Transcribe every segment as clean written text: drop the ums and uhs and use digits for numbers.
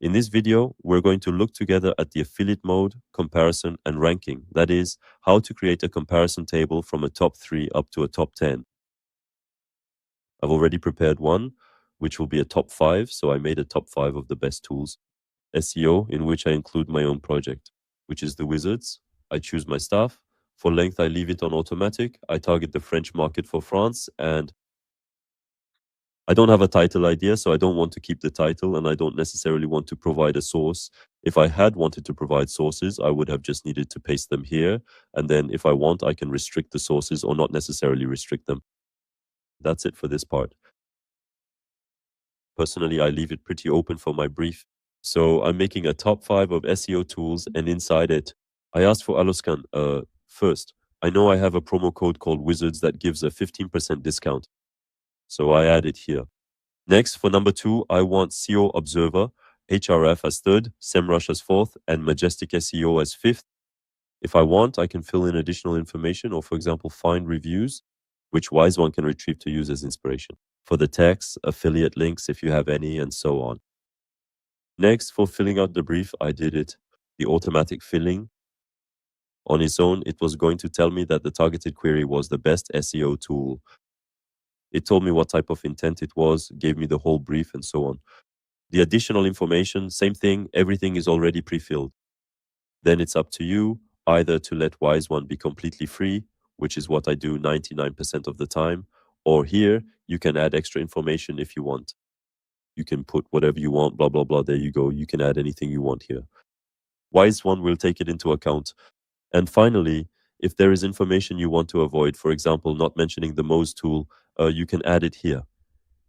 In this video, we're going to look together at the affiliate mode, comparison, and ranking. That is, how to create a comparison table from a top 3 up to a top 10. I've already prepared one, which will be a top 5, so I made a top 5 of the best tools. SEO, in which I include my own project, which is the Wizards. I choose my staff. For length, I leave it on automatic. I target the French market for France, and I don't have a title idea, so I don't want to keep the title, and I don't necessarily want to provide a source. If I had wanted to provide sources, I would have just needed to paste them here, and then if I want, I can restrict the sources or not necessarily restrict them. That's it for this part. Personally, I leave it pretty open for my brief. So I'm making a top 5 of SEO tools, and inside it, I asked for Aloscan. First, I know I have a promo code called Wizards that gives a 15% discount. So I add it here. Next, for number 2, I want SEO Observer, HRF as 3rd, SEMrush as 4th, and Majestic SEO as 5th. If I want, I can fill in additional information or, for example, find reviews, which Wisewand can retrieve to use as inspiration. For the text, affiliate links if you have any, and so on. Next, for filling out the brief, I did it. The automatic filling. On its own, it was going to tell me that the targeted query was the best SEO tool. It told me what type of intent it was, gave me the whole brief, and so on. The additional information, same thing, everything is already pre-filled. Then it's up to you either to let Wisewand be completely free, which is what I do 99% of the time, or here you can add extra information if you want. You can put whatever you want, blah, blah, blah. There you go. You can add anything you want here. Wisewand will take it into account. And finally, if there is information you want to avoid, for example, not mentioning the Moz tool, you can add it here.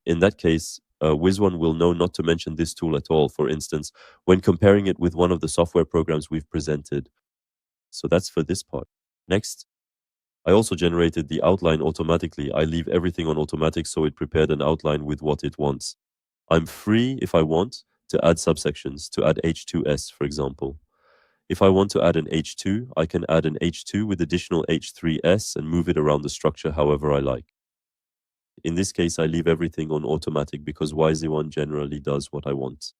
In that case, Wisewand will know not to mention this tool at all, for instance, when comparing it with one of the software programs we've presented. So that's for this part. Next, I also generated the outline automatically. I leave everything on automatic, so it prepared an outline with what it wants. I'm free, if I want, to add subsections, to add H2S, for example. If I want to add an H2, I can add an H2 with additional H3S and move it around the structure however I like. In this case, I leave everything on automatic because Wisewand generally does what I want.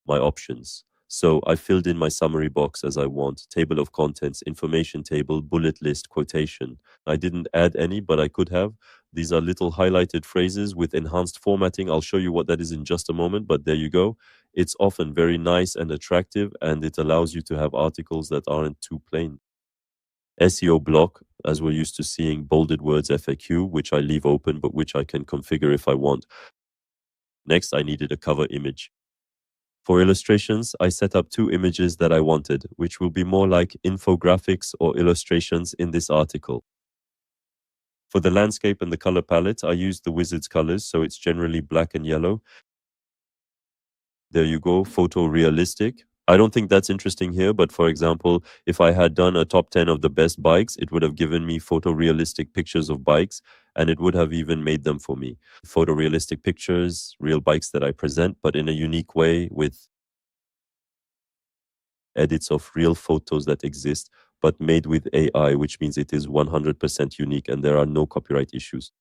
My options. So I filled in my summary box as I want, table of contents, information table, bullet list, quotation. I didn't add any, but I could have. These are little highlighted phrases with enhanced formatting. I'll show you what that is in just a moment, but there you go. It's often very nice and attractive, and it allows you to have articles that aren't too plain. SEO block, as we're used to seeing, bolded words FAQ, which I leave open, but which I can configure if I want. Next, I needed a cover image. For illustrations, I set up 2 images that I wanted, which will be more like infographics or illustrations in this article. For the landscape and the color palette, I used the Wizards colors, so it's generally black and yellow. There you go, photorealistic. I don't think that's interesting here, but for example, if I had done a top 10 of the best bikes, it would have given me photorealistic pictures of bikes, and it would have even made them for me. Photorealistic pictures, real bikes that I present, but in a unique way with edits of real photos that exist, but made with AI, which means it is 100% unique and there are no copyright issues.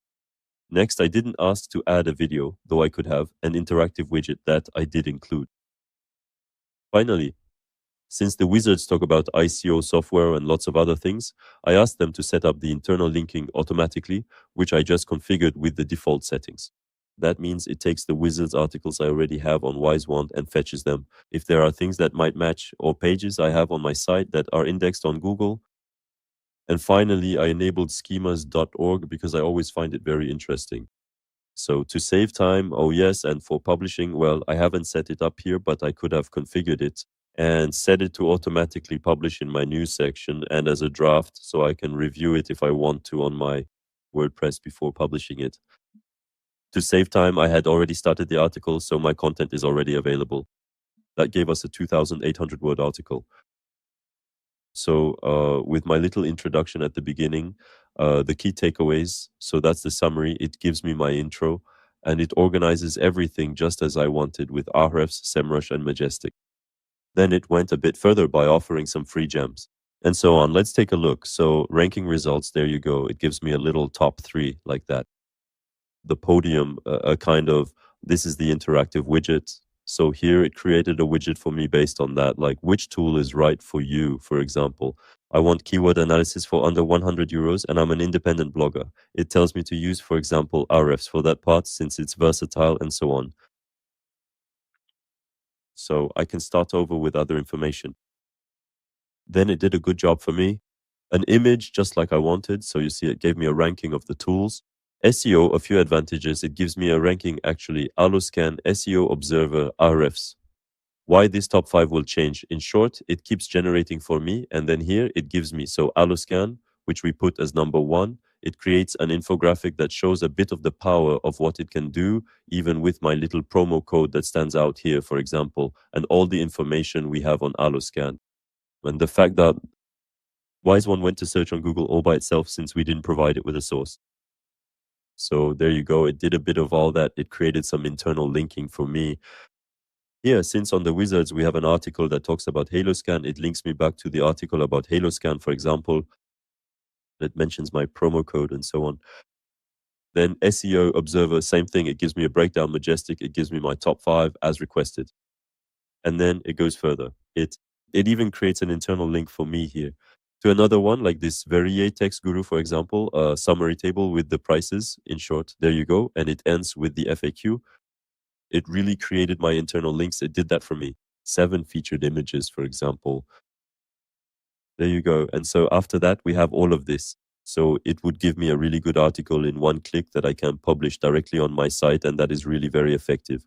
Next, I didn't ask to add a video, though I could have, an interactive widget that I did include. Finally, since the Wizards talk about ICO software and lots of other things, I asked them to set up the internal linking automatically, which I just configured with the default settings. That means it takes the Wizards articles I already have on Wisewand and fetches them. If there are things that might match or pages I have on my site that are indexed on Google. And finally, I enabled schemas.org because I always find it very interesting. So to save time, oh yes, and for publishing, well, I haven't set it up here, but I could have configured it and set it to automatically publish in my news section and as a draft, so I can review it if I want to on my WordPress before publishing it. To save time, I had already started the article, so my content is already available. That gave us a 2,800 word article. So with my little introduction at the beginning, the key takeaways, so that's the summary. It gives me my intro, and it organizes everything just as I wanted with Ahrefs, SEMrush, and Majestic. Then it went a bit further by offering some free gems, and so on. Let's take a look. So ranking results, there you go. It gives me a little top 3 like that. The podium, a kind of, this is the interactive widget. So here it created a widget for me based on that, like which tool is right for you, for example. I want keyword analysis for under 100 euros and I'm an independent blogger. It tells me to use, for example, RFs for that part since it's versatile and so on. So I can start over with other information. Then it did a good job for me. An image just like I wanted. So you see, it gave me a ranking of the tools. SEO, a few advantages. It gives me a ranking actually, Aloscan, SEO Observer, RFs. Why this top 5 will change. In short, it keeps generating for me. And then here it gives me, so Aloscan, which we put as number 1, it creates an infographic that shows a bit of the power of what it can do, even with my little promo code that stands out here, for example, and all the information we have on Aloscan. And the fact that Wisewand went to search on Google all by itself since we didn't provide it with a source. So there you go. It did a bit of all that. It created some internal linking for me. Yeah, since on the Wizards we have an article that talks about Haloscan, it links me back to the article about Haloscan, for example. It mentions my promo code and so on. Then SEO Observer, same thing. It gives me a breakdown, Majestic. It gives me my top 5 as requested. And then it goes further. It even creates an internal link for me here to another one, like this Verrier Text Guru, for example, a summary table with the prices. In short, there you go. And it ends with the FAQ. It really created my internal links. It did that for me. 7 featured images, for example. There you go. And so after that, we have all of this. So it would give me a really good article in one click that I can publish directly on my site. And that is really very effective.